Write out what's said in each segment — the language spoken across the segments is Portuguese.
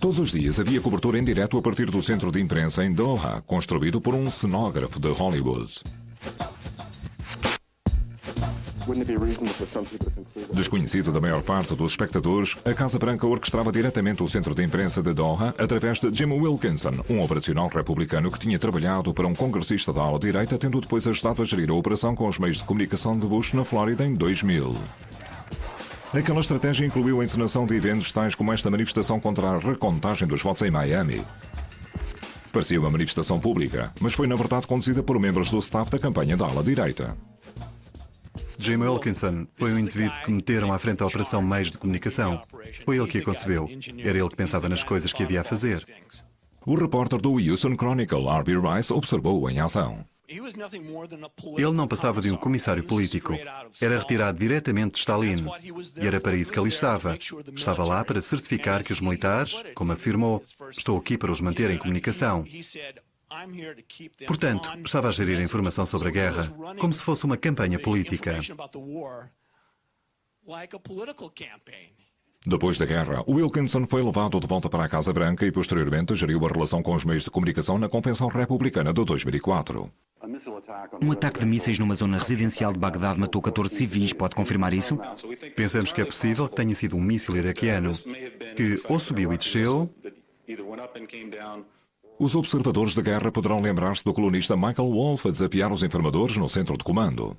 Todos os dias havia cobertura em direto a partir do centro de imprensa em Doha, construído por um cenógrafo de Hollywood. Desconhecido da maior parte dos espectadores, a Casa Branca orquestrava diretamente o centro de imprensa de Doha através de Jim Wilkinson, um operacional republicano que tinha trabalhado para um congressista da ala direita, tendo depois ajudado a gerir a operação com os meios de comunicação de Bush na Flórida em 2000. Aquela estratégia incluiu a encenação de eventos tais como esta manifestação contra a recontagem dos votos em Miami. Parecia uma manifestação pública, mas foi na verdade conduzida por membros do staff da campanha da ala direita. Jim Wilkinson foi o indivíduo que meteram à frente da operação Meios de Comunicação. Foi ele que a concebeu. Era ele que pensava nas coisas que havia a fazer. O repórter do Houston Chronicle, R.B. Rice, observou-o em ação. Ele não passava de um comissário político. Era retirado diretamente de Stalin. E era para isso que ali estava. Estava lá para certificar que os militares, como afirmou, estou aqui para os manter em comunicação. Portanto, estava a gerir a informação sobre a guerra como se fosse uma campanha política. Depois da guerra, Wilkinson foi levado de volta para a Casa Branca e posteriormente geriu a relação com os meios de comunicação na Convenção Republicana de 2004. Um ataque de mísseis numa zona residencial de Bagdade matou 14 civis. Pode confirmar isso? Pensamos que é possível que tenha sido um míssil iraquiano que ou subiu e desceu. Os observadores da guerra poderão lembrar-se do colunista Michael Wolff a desafiar os informadores no centro de comando.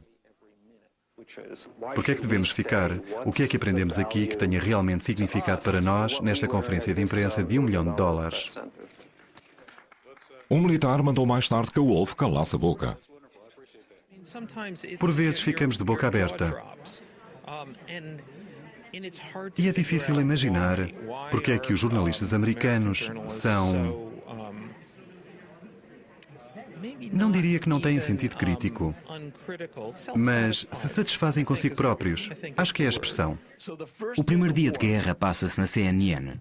Por que é que devemos ficar? O que é que aprendemos aqui que tenha realmente significado para nós nesta conferência de imprensa de $1 milhão? Um militar mandou mais tarde que Wolff calasse a boca. Por vezes ficamos de boca aberta. E é difícil imaginar porque é que os jornalistas americanos são... Não diria que não têm sentido crítico, mas se satisfazem consigo próprios. Acho que é a expressão. O primeiro dia de guerra passa-se na CNN,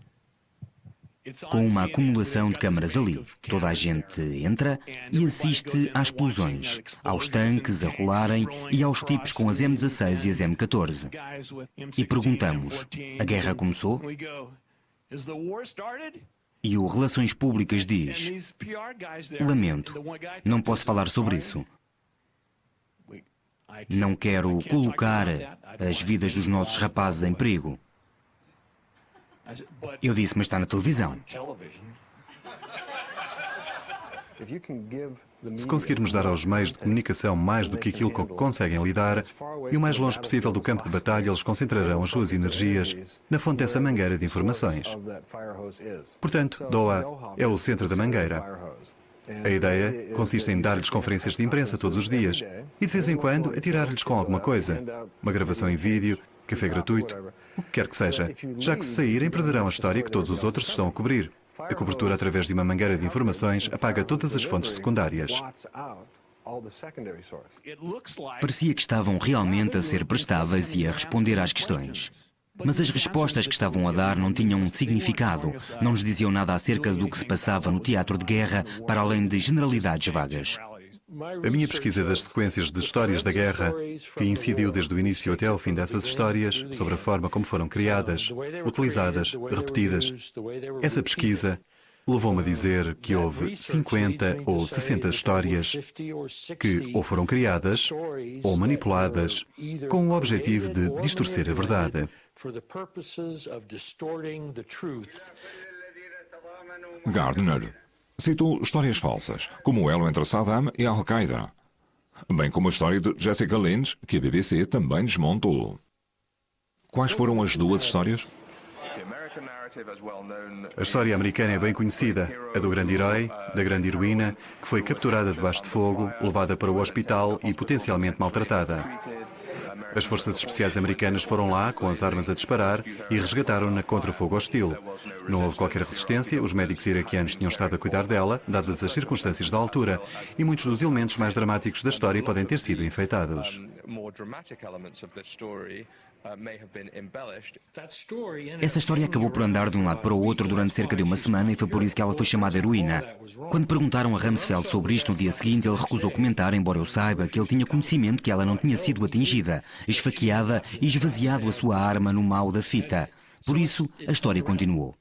com uma acumulação de câmaras ali. Toda a gente entra e assiste às explosões, aos tanques a rolarem e aos tipos com as M16 e as M14. E perguntamos, a guerra começou? E o Relações Públicas diz, lamento, não posso falar sobre isso. Não quero colocar as vidas dos nossos rapazes em perigo. Eu disse, mas está na televisão. Se conseguirmos dar aos meios de comunicação mais do que aquilo com que conseguem lidar, e o mais longe possível do campo de batalha, eles concentrarão as suas energias na fonte dessa mangueira de informações. Portanto, Doha é o centro da mangueira. A ideia consiste em dar-lhes conferências de imprensa todos os dias e, de vez em quando, atirar-lhes com alguma coisa. Uma gravação em vídeo, café gratuito, o que quer que seja. Já que se saírem, perderão a história que todos os outros estão a cobrir. A cobertura através de uma mangueira de informações apaga todas as fontes secundárias. Parecia que estavam realmente a ser prestáveis e a responder às questões. Mas as respostas que estavam a dar não tinham significado, não nos diziam nada acerca do que se passava no teatro de guerra, para além de generalidades vagas. A minha pesquisa das sequências de histórias da guerra, que incidiu desde o início até ao fim dessas histórias, sobre a forma como foram criadas, utilizadas, repetidas, essa pesquisa levou-me a dizer que houve 50 ou 60 histórias que ou foram criadas ou manipuladas com o objetivo de distorcer a verdade. Gardner citou histórias falsas, como o elo entre Saddam e Al-Qaeda, bem como a história de Jessica Lynch, que a BBC também desmontou. Quais foram as duas histórias? A história americana é bem conhecida, a do grande herói, da grande heroína, que foi capturada debaixo de fogo, levada para o hospital e potencialmente maltratada. As forças especiais americanas foram lá, com as armas a disparar, e resgataram-na contra fogo hostil. Não houve qualquer resistência, os médicos iraquianos tinham estado a cuidar dela, dadas as circunstâncias da altura, e muitos dos elementos mais dramáticos da história podem ter sido enfeitados. Essa história acabou por andar de um lado para o outro durante cerca de uma semana e foi por isso que ela foi chamada heroína. Quando perguntaram a Rumsfeld sobre isto no dia seguinte, ele recusou comentar, embora eu saiba que ele tinha conhecimento que ela não tinha sido atingida, esfaqueada e esvaziado a sua arma no mau da fita. Por isso, a história continuou.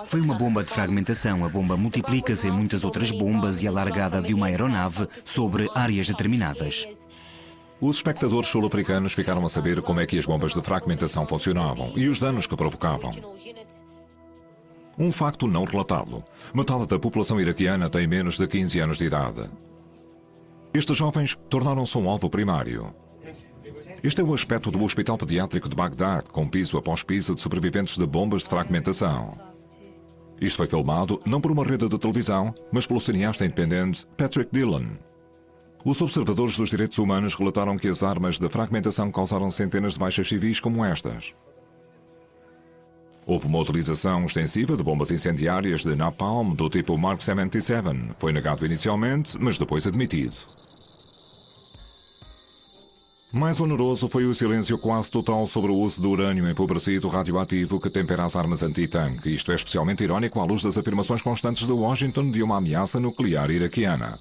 Foi uma bomba de fragmentação. A bomba multiplica-se em muitas outras bombas e é largada de uma aeronave sobre áreas determinadas. Os espectadores sul-africanos ficaram a saber como é que as bombas de fragmentação funcionavam e os danos que provocavam. Um facto não relatado. Metade da população iraquiana tem menos de 15 anos de idade. Estes jovens tornaram-se um alvo primário. Este é o aspecto do Hospital Pediátrico de Bagdade, com piso após piso de sobreviventes de bombas de fragmentação. Isto foi filmado não por uma rede de televisão, mas pelo cineasta independente Patrick Dillon. Os observadores dos direitos humanos relataram que as armas de fragmentação causaram centenas de baixas civis como estas. Houve uma utilização extensiva de bombas incendiárias de napalm do tipo Mark 77. Foi negado inicialmente, mas depois admitido. Mais oneroso foi o silêncio quase total sobre o uso do urânio empobrecido radioativo que tempera as armas anti-tanque. Isto é especialmente irónico à luz das afirmações constantes de Washington de uma ameaça nuclear iraquiana.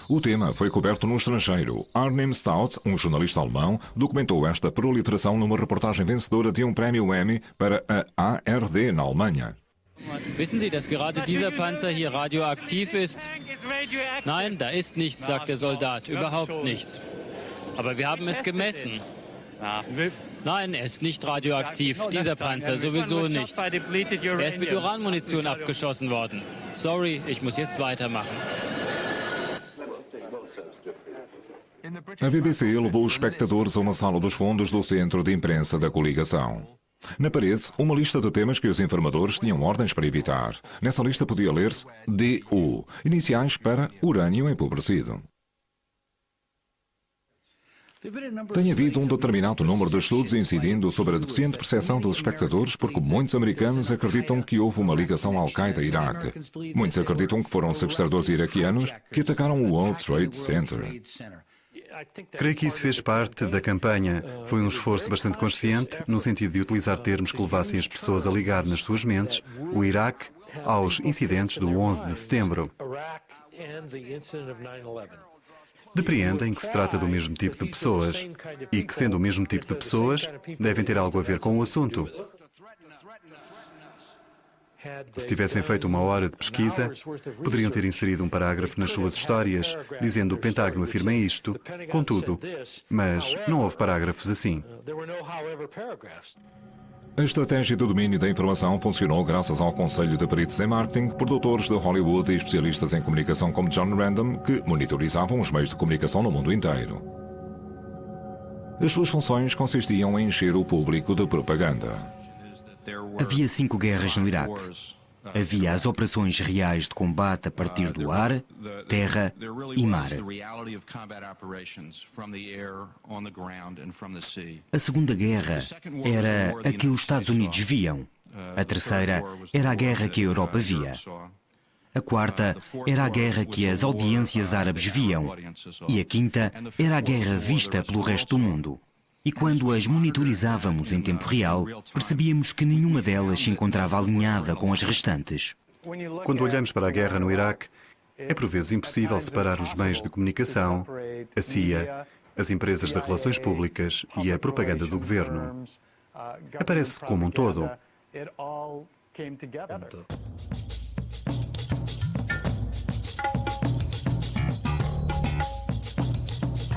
O tema foi coberto no estrangeiro. Arnim Stout, um jornalista alemão, documentou esta proliferação numa reportagem vencedora de um prémio Emmy para a ARD na Alemanha. Wissen Sie, dass gerade dieser Panzer hier radioaktiv ist? Nein, da ist nichts, sagt der Soldat. Überhaupt nichts. Aber wir haben es gemessen. Nein, er ist nicht radioaktiv. Dieser Panzer sowieso nicht. Er ist mit Uranmunition abgeschossen worden. Sorry, ich muss jetzt weitermachen. A BBC levou os espectadores a uma sala dos fundos do centro de imprensa da coligação. Na parede, uma lista de temas que os informadores tinham ordens para evitar. Nessa lista podia ler-se DU, iniciais para urânio empobrecido. Tem havido um determinado número de estudos incidindo sobre a deficiente percepção dos espectadores porque muitos americanos acreditam que houve uma ligação à Al-Qaeda-Iraque. Muitos acreditam que foram sequestradores iraquianos que atacaram o World Trade Center. Creio que isso fez parte da campanha. Foi um esforço bastante consciente, no sentido de utilizar termos que levassem as pessoas a ligar nas suas mentes o Iraque aos incidentes do 11 de setembro. Depreendem que se trata do mesmo tipo de pessoas e que, sendo o mesmo tipo de pessoas, devem ter algo a ver com o assunto. Se tivessem feito uma hora de pesquisa, poderiam ter inserido um parágrafo nas suas histórias, dizendo o Pentágono afirma isto, contudo, mas não houve parágrafos assim. A estratégia de domínio da informação funcionou graças ao Conselho de Peritos em Marketing, produtores de Hollywood e especialistas em comunicação como John Random, que monitorizavam os meios de comunicação no mundo inteiro. As suas funções consistiam em encher o público de propaganda. Havia 5 guerras no Iraque. Havia as operações reais de combate a partir do ar, terra e mar. A Segunda Guerra era a que os Estados Unidos viam. A terceira era a guerra que a Europa via. A quarta era a guerra que as audiências árabes viam. E a quinta era a guerra vista pelo resto do mundo. E quando as monitorizávamos em tempo real, percebíamos que nenhuma delas se encontrava alinhada com as restantes. Quando olhamos para a guerra no Iraque, é por vezes impossível separar os meios de comunicação, a CIA, as empresas de relações públicas e a propaganda do governo. Aparece como um todo.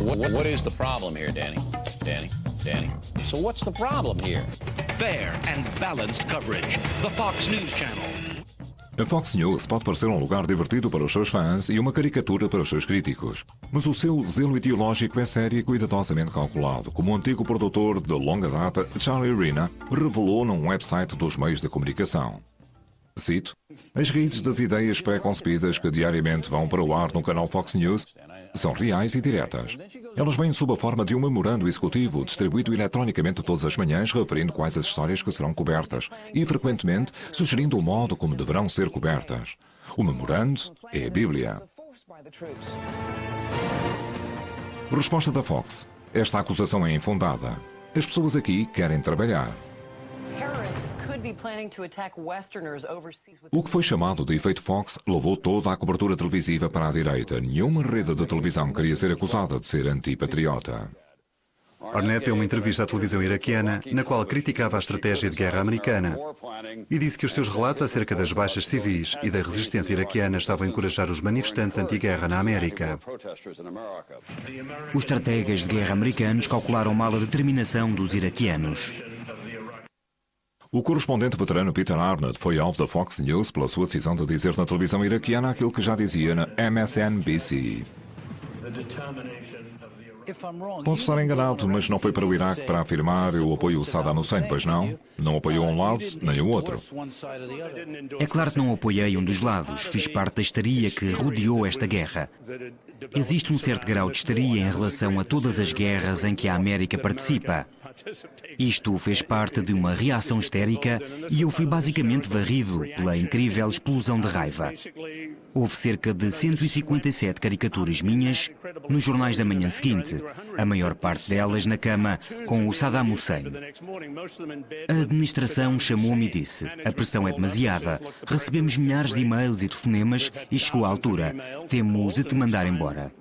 What is the problem here, Danny? Danny. So what's the problem here? Fair and balanced coverage. The Fox News Channel. A Fox News pode parecer um lugar divertido para os seus fãs e uma caricatura para os seus críticos. Mas o seu zelo ideológico é sério e cuidadosamente calculado, como o antigo produtor de longa data, Charlie Rina, revelou num website dos meios de comunicação. Cito: as raízes das ideias pré-concebidas que diariamente vão para o ar no canal Fox News são reais e diretas. Elas vêm sob a forma de um memorando executivo distribuído eletronicamente todas as manhãs, referindo quais as histórias que serão cobertas e, frequentemente, sugerindo o modo como deverão ser cobertas. O memorando é a Bíblia. Resposta da Fox: esta acusação é infundada. As pessoas aqui querem trabalhar. O que foi chamado de efeito Fox levou toda a cobertura televisiva para a direita. Nenhuma rede de televisão queria ser acusada de ser antipatriota. Arnett deu uma entrevista à televisão iraquiana na qual criticava a estratégia de guerra americana e disse que os seus relatos acerca das baixas civis e da resistência iraquiana estavam a encorajar os manifestantes anti-guerra na América. Os estrategas de guerra americanos calcularam mal a determinação dos iraquianos. O correspondente veterano Peter Arnett foi alvo da Fox News pela sua decisão de dizer na televisão iraquiana aquilo que já dizia na MSNBC. Posso estar enganado, mas não foi para o Iraque para afirmar eu apoio o Saddam Hussein, pois não? Não apoiou um lado nem o outro. É claro que não apoiei um dos lados. Fiz parte da histeria que rodeou esta guerra. Existe um certo grau de histeria em relação a todas as guerras em que a América participa. Isto fez parte de uma reação histérica e eu fui basicamente varrido pela incrível explosão de raiva. Houve cerca de 157 caricaturas minhas nos jornais da manhã seguinte, a maior parte delas na cama com o Saddam Hussein. A administração chamou-me e disse: a pressão é demasiada, recebemos milhares de e-mails e telefonemas e chegou à altura, temos de te mandar embora.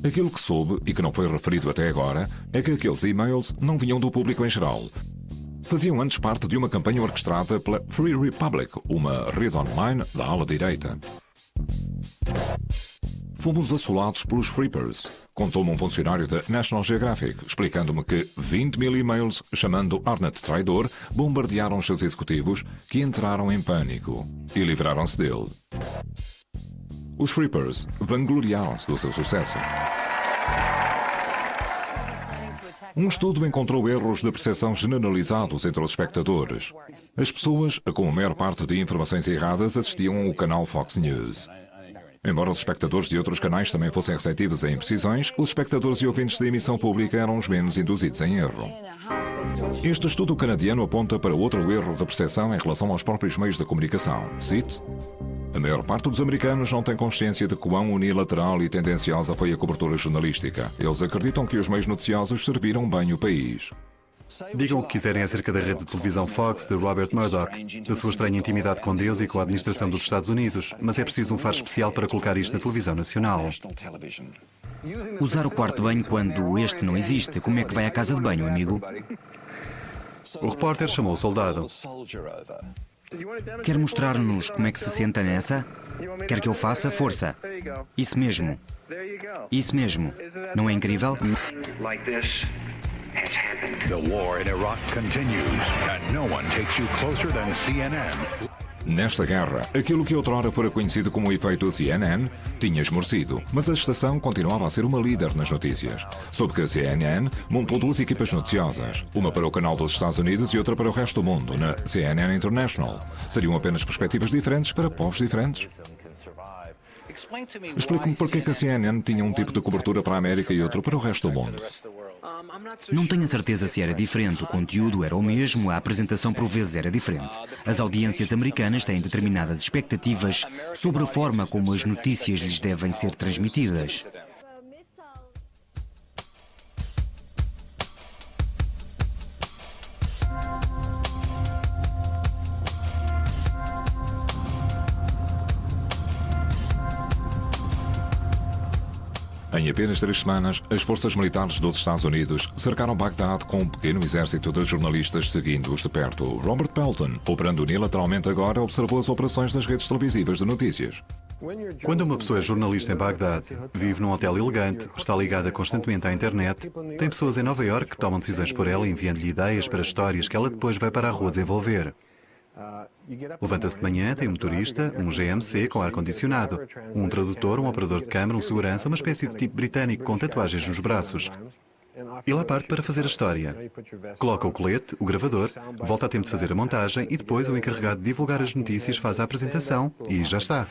Aquilo que soube, e que não foi referido até agora, é que aqueles e-mails não vinham do público em geral. Faziam antes parte de uma campanha orquestrada pela Free Republic, uma rede online da ala direita. Fomos assolados pelos Freepers, contou-me um funcionário da National Geographic, explicando-me que 20 mil e-mails chamando Arnett traidor bombardearam os seus executivos, que entraram em pânico e livraram-se dele. Os Freepers vangloriaram-se do seu sucesso. Um estudo encontrou erros de percepção generalizados entre os espectadores. As pessoas, com a maior parte de informações erradas, assistiam ao canal Fox News. Embora os espectadores de outros canais também fossem receptivos a imprecisões, os espectadores e ouvintes da emissão pública eram os menos induzidos em erro. Este estudo canadiano aponta para outro erro de percepção em relação aos próprios meios de comunicação. Cito: a maior parte dos americanos não tem consciência de quão unilateral e tendenciosa foi a cobertura jornalística. Eles acreditam que os meios noticiosos serviram bem o país. Digam o que quiserem acerca da rede de televisão Fox de Robert Murdoch, da sua estranha intimidade com Deus e com a administração dos Estados Unidos, mas é preciso um faro especial para colocar isto na televisão nacional. Usar o quarto de banho quando este não existe. Como é que vai à casa de banho, amigo? O repórter chamou o soldado. Quer mostrar-nos como é que se senta nessa? Quer que eu faça? Força. Isso mesmo. Isso mesmo. Não é incrível? The war in Iraq continues, and no one takes you closer than CNN. Nesta guerra, aquilo que outrora fora conhecido como o efeito CNN tinha esmorecido, mas a estação continuava a ser uma líder nas notícias. Soube que a CNN montou duas equipas noticiosas, uma para o canal dos Estados Unidos e outra para o resto do mundo, na CNN International. Seriam apenas perspectivas diferentes para povos diferentes. Explique-me porque que a CNN tinha um tipo de cobertura para a América e outro para o resto do mundo. Não tenho a certeza se era diferente. O conteúdo era o mesmo, a apresentação por vezes era diferente. As audiências americanas têm determinadas expectativas sobre a forma como as notícias lhes devem ser transmitidas. Em apenas 3 semanas, as forças militares dos Estados Unidos cercaram Bagdade com um pequeno exército de jornalistas seguindo-os de perto. Robert Pelton, operando unilateralmente agora, observou as operações das redes televisivas de notícias. Quando uma pessoa é jornalista em Bagdade, vive num hotel elegante, está ligada constantemente à internet, tem pessoas em Nova Iorque que tomam decisões por ela, enviando-lhe ideias para histórias que ela depois vai para a rua desenvolver. Levanta-se de manhã, tem um motorista, um GMC com ar-condicionado, um tradutor, um operador de câmara, um segurança, uma espécie de tipo britânico com tatuagens nos braços. E lá parte para fazer a história. Coloca o colete, o gravador, volta a tempo de fazer a montagem e depois o encarregado de divulgar as notícias faz a apresentação e já está.